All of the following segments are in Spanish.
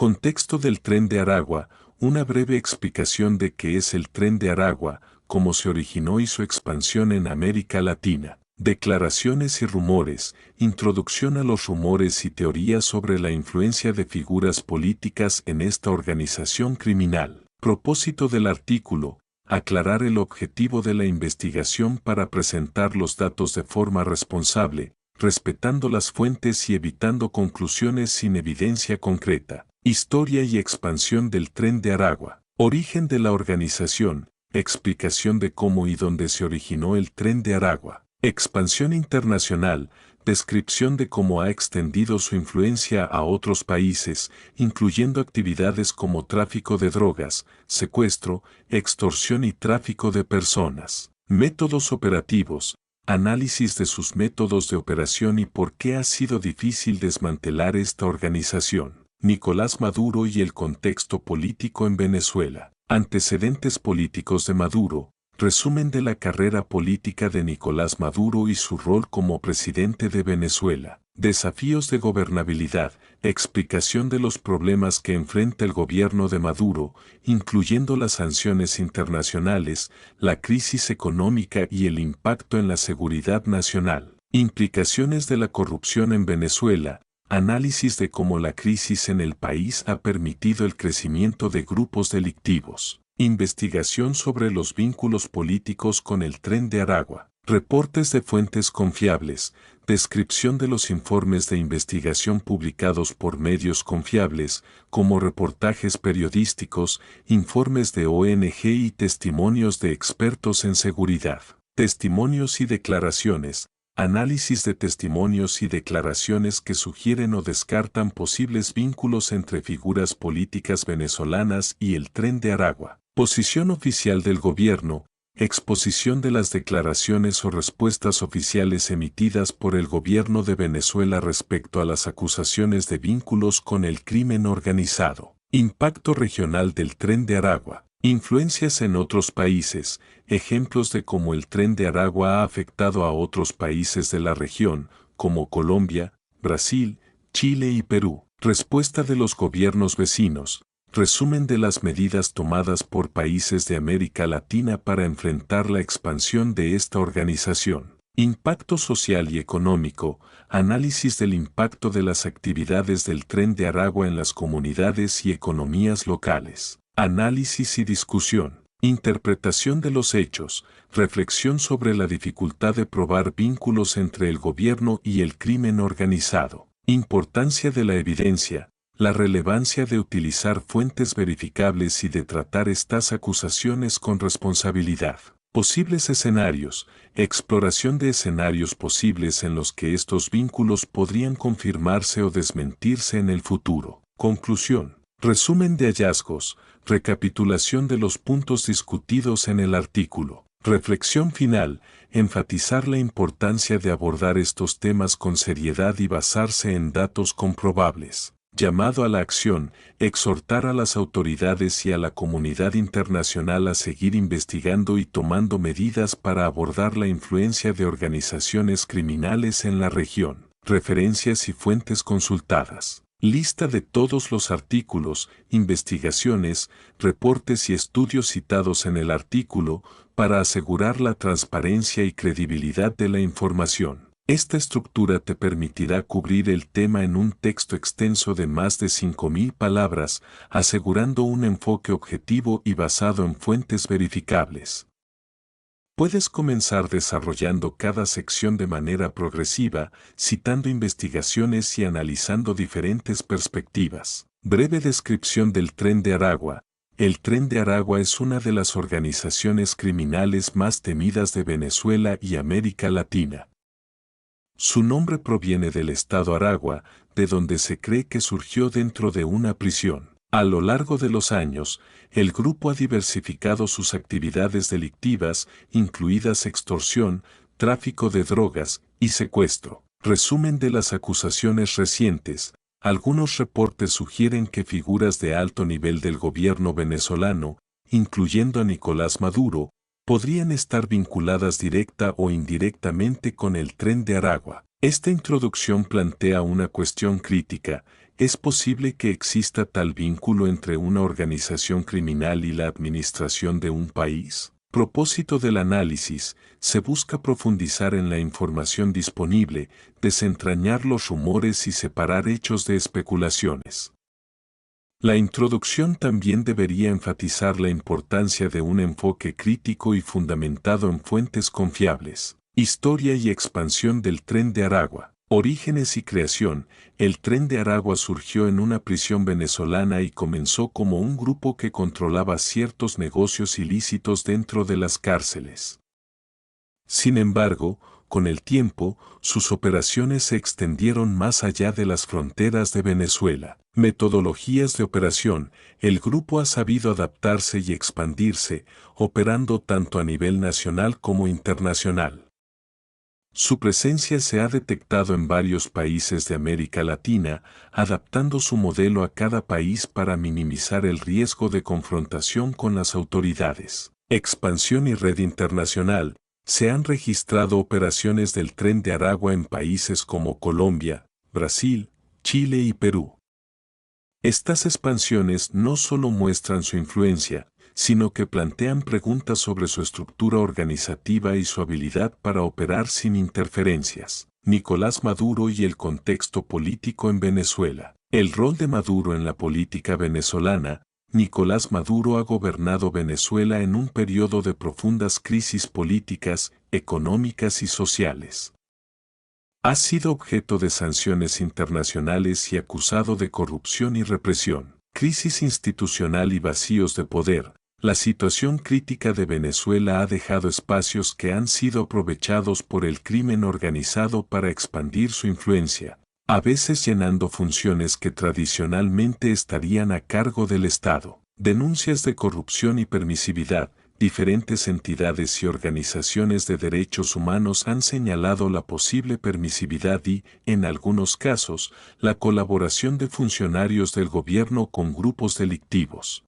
Contexto del Tren de Aragua, una breve explicación de qué es el Tren de Aragua, cómo se originó y su expansión en América Latina. Declaraciones y rumores, introducción a los rumores y teorías sobre la influencia de figuras políticas en esta organización criminal. Propósito del artículo, aclarar el objetivo de la investigación para presentar los datos de forma responsable, respetando las fuentes y evitando conclusiones sin evidencia concreta. Historia y expansión del Tren de Aragua. Origen de la organización, explicación de cómo y dónde se originó el Tren de Aragua. Expansión internacional, descripción de cómo ha extendido su influencia a otros países, incluyendo actividades como tráfico de drogas, secuestro, extorsión y tráfico de personas. Métodos operativos, análisis de sus métodos de operación y por qué ha sido difícil desmantelar esta organización. Nicolás Maduro y el contexto político en Venezuela. Antecedentes políticos de Maduro. Resumen de la carrera política de Nicolás Maduro y su rol como presidente de Venezuela. Desafíos de gobernabilidad. Explicación de los problemas que enfrenta el gobierno de Maduro, incluyendo las sanciones internacionales, la crisis económica y el impacto en la seguridad nacional. Implicaciones de la corrupción en Venezuela. Análisis de cómo la crisis en el país ha permitido el crecimiento de grupos delictivos. Investigación sobre los vínculos políticos con el Tren de Aragua. Reportes de fuentes confiables. Descripción de los informes de investigación publicados por medios confiables, como reportajes periodísticos, informes de ONG y testimonios de expertos en seguridad. Testimonios y declaraciones. Análisis de testimonios y declaraciones que sugieren o descartan posibles vínculos entre figuras políticas venezolanas y el Tren de Aragua. Posición oficial del gobierno. Exposición de las declaraciones o respuestas oficiales emitidas por el gobierno de Venezuela respecto a las acusaciones de vínculos con el crimen organizado. Impacto regional del Tren de Aragua. Influencias en otros países, ejemplos de cómo el Tren de Aragua ha afectado a otros países de la región, como Colombia, Brasil, Chile y Perú. Respuesta de los gobiernos vecinos. Resumen de las medidas tomadas por países de América Latina para enfrentar la expansión de esta organización. Impacto social y económico. Análisis del impacto de las actividades del Tren de Aragua en las comunidades y economías locales. Análisis y discusión. Interpretación de los hechos. Reflexión sobre la dificultad de probar vínculos entre el gobierno y el crimen organizado. Importancia de la evidencia. La relevancia de utilizar fuentes verificables y de tratar estas acusaciones con responsabilidad. Posibles escenarios. Exploración de escenarios posibles en los que estos vínculos podrían confirmarse o desmentirse en el futuro. Conclusión. Resumen de hallazgos. Recapitulación de los puntos discutidos en el artículo. Reflexión final. Enfatizar la importancia de abordar estos temas con seriedad y basarse en datos comprobables. Llamado a la acción, exhortar a las autoridades y a la comunidad internacional a seguir investigando y tomando medidas para abordar la influencia de organizaciones criminales en la región. Referencias y fuentes consultadas. Lista de todos los artículos, investigaciones, reportes y estudios citados en el artículo para asegurar la transparencia y credibilidad de la información. Esta estructura te permitirá cubrir el tema en un texto extenso de más de 5.000 palabras, asegurando un enfoque objetivo y basado en fuentes verificables. Puedes comenzar desarrollando cada sección de manera progresiva, citando investigaciones y analizando diferentes perspectivas. Breve descripción del Tren de Aragua. El Tren de Aragua es una de las organizaciones criminales más temidas de Venezuela y América Latina. Su nombre proviene del estado Aragua, de donde se cree que surgió dentro de una prisión. A lo largo de los años, el grupo ha diversificado sus actividades delictivas, incluidas extorsión, tráfico de drogas y secuestro. Resumen de las acusaciones recientes. Algunos reportes sugieren que figuras de alto nivel del gobierno venezolano, incluyendo a Nicolás Maduro, podrían estar vinculadas directa o indirectamente con el Tren de Aragua. Esta introducción plantea una cuestión crítica. ¿Es posible que exista tal vínculo entre una organización criminal y la administración de un país? Propósito del análisis, se busca profundizar en la información disponible, desentrañar los rumores y separar hechos de especulaciones. La introducción también debería enfatizar la importancia de un enfoque crítico y fundamentado en fuentes confiables. Historia y expansión del Tren de Aragua. Orígenes y creación. El Tren de Aragua surgió en una prisión venezolana y comenzó como un grupo que controlaba ciertos negocios ilícitos dentro de las cárceles. Sin embargo, con el tiempo, sus operaciones se extendieron más allá de las fronteras de Venezuela. Metodologías de operación. El grupo ha sabido adaptarse y expandirse, operando tanto a nivel nacional como internacional. Su presencia se ha detectado en varios países de América Latina, adaptando su modelo a cada país para minimizar el riesgo de confrontación con las autoridades. Expansión y red internacional. Se han registrado operaciones del Tren de Aragua en países como Colombia, Brasil, Chile y Perú. Estas expansiones no solo muestran su influencia, sino que plantean preguntas sobre su estructura organizativa y su habilidad para operar sin interferencias. Nicolás Maduro y el contexto político en Venezuela. El rol de Maduro en la política venezolana. Nicolás Maduro ha gobernado Venezuela en un periodo de profundas crisis políticas, económicas y sociales. Ha sido objeto de sanciones internacionales y acusado de corrupción y represión. Crisis institucional y vacíos de poder. La situación crítica de Venezuela ha dejado espacios que han sido aprovechados por el crimen organizado para expandir su influencia, a veces llenando funciones que tradicionalmente estarían a cargo del Estado. Denuncias de corrupción y permisividad. Diferentes entidades y organizaciones de derechos humanos han señalado la posible permisividad y, en algunos casos, la colaboración de funcionarios del gobierno con grupos delictivos.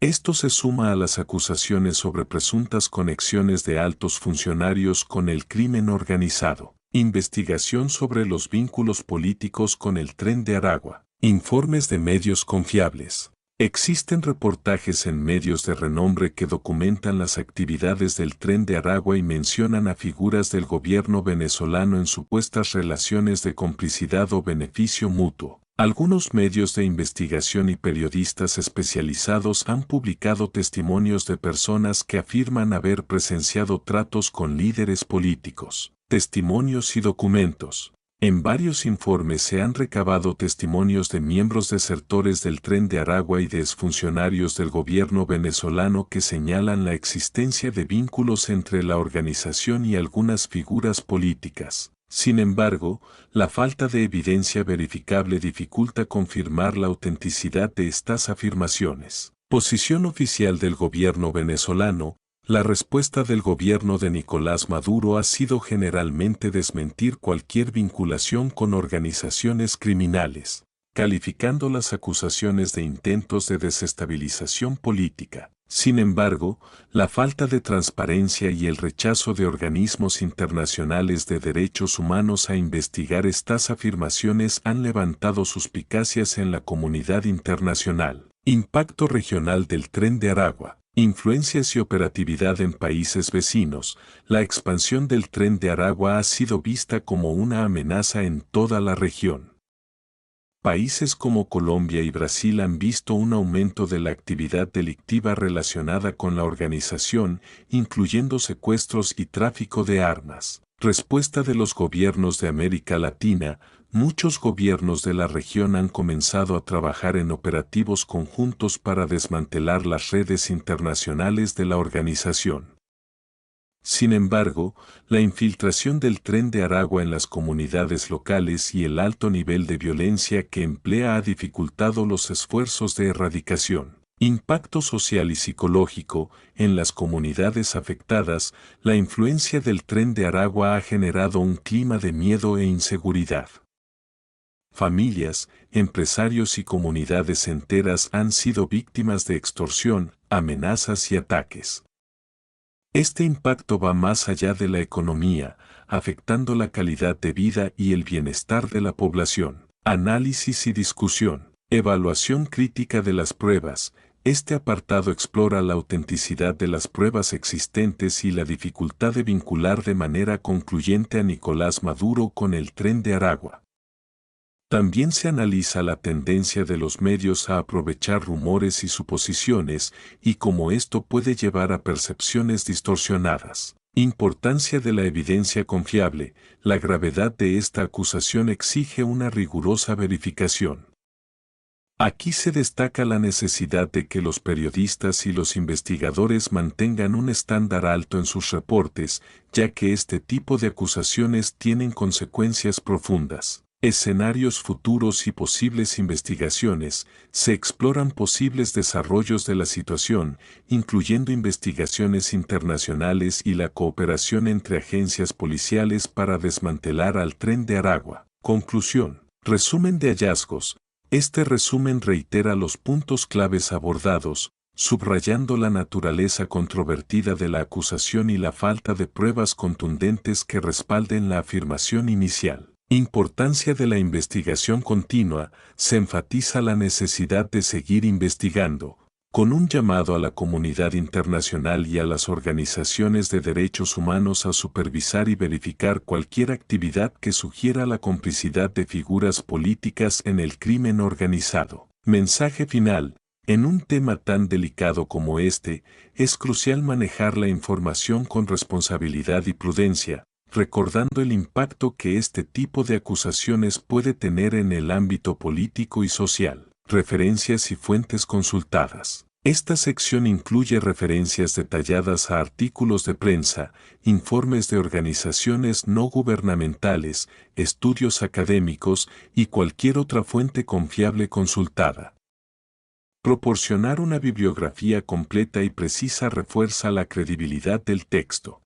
Esto se suma a las acusaciones sobre presuntas conexiones de altos funcionarios con el crimen organizado. Investigación sobre los vínculos políticos con el Tren de Aragua. Informes de medios confiables. Existen reportajes en medios de renombre que documentan las actividades del Tren de Aragua y mencionan a figuras del gobierno venezolano en supuestas relaciones de complicidad o beneficio mutuo. Algunos medios de investigación y periodistas especializados han publicado testimonios de personas que afirman haber presenciado tratos con líderes políticos. Testimonios y documentos. En varios informes se han recabado testimonios de miembros desertores del Tren de Aragua y de exfuncionarios del gobierno venezolano que señalan la existencia de vínculos entre la organización y algunas figuras políticas. Sin embargo, la falta de evidencia verificable dificulta confirmar la autenticidad de estas afirmaciones. Posición oficial del gobierno venezolano. La respuesta del gobierno de Nicolás Maduro ha sido generalmente desmentir cualquier vinculación con organizaciones criminales, calificando las acusaciones de intentos de desestabilización política. Sin embargo, la falta de transparencia y el rechazo de organismos internacionales de derechos humanos a investigar estas afirmaciones han levantado suspicacias en la comunidad internacional. Impacto regional del Tren de Aragua. Influencias y operatividad en países vecinos. La expansión del Tren de Aragua ha sido vista como una amenaza en toda la región. Países como Colombia y Brasil han visto un aumento de la actividad delictiva relacionada con la organización, incluyendo secuestros y tráfico de armas. Respuesta de los gobiernos de América Latina. Muchos gobiernos de la región han comenzado a trabajar en operativos conjuntos para desmantelar las redes internacionales de la organización. Sin embargo, la infiltración del Tren de Aragua en las comunidades locales y el alto nivel de violencia que emplea ha dificultado los esfuerzos de erradicación. Impacto social y psicológico. En las comunidades afectadas, la influencia del Tren de Aragua ha generado un clima de miedo e inseguridad. Familias, empresarios y comunidades enteras han sido víctimas de extorsión, amenazas y ataques. Este impacto va más allá de la economía, afectando la calidad de vida y el bienestar de la población. Análisis y discusión. Evaluación crítica de las pruebas. Este apartado explora la autenticidad de las pruebas existentes y la dificultad de vincular de manera concluyente a Nicolás Maduro con el Tren de Aragua. También se analiza la tendencia de los medios a aprovechar rumores y suposiciones y cómo esto puede llevar a percepciones distorsionadas. Importancia de la evidencia confiable. La gravedad de esta acusación exige una rigurosa verificación. Aquí se destaca la necesidad de que los periodistas y los investigadores mantengan un estándar alto en sus reportes, ya que este tipo de acusaciones tienen consecuencias profundas. Escenarios futuros y posibles investigaciones. Se exploran posibles desarrollos de la situación, incluyendo investigaciones internacionales y la cooperación entre agencias policiales para desmantelar al Tren de Aragua. Conclusión. Resumen de hallazgos. Este resumen reitera los puntos claves abordados, subrayando la naturaleza controvertida de la acusación y la falta de pruebas contundentes que respalden la afirmación inicial. Importancia de la investigación continua. Se enfatiza la necesidad de seguir investigando, con un llamado a la comunidad internacional y a las organizaciones de derechos humanos a supervisar y verificar cualquier actividad que sugiera la complicidad de figuras políticas en el crimen organizado. Mensaje final. En un tema tan delicado como este, es crucial manejar la información con responsabilidad y prudencia, recordando el impacto que este tipo de acusaciones puede tener en el ámbito político y social. Referencias y fuentes consultadas. Esta sección incluye referencias detalladas a artículos de prensa, informes de organizaciones no gubernamentales, estudios académicos y cualquier otra fuente confiable consultada. Proporcionar una bibliografía completa y precisa refuerza la credibilidad del texto.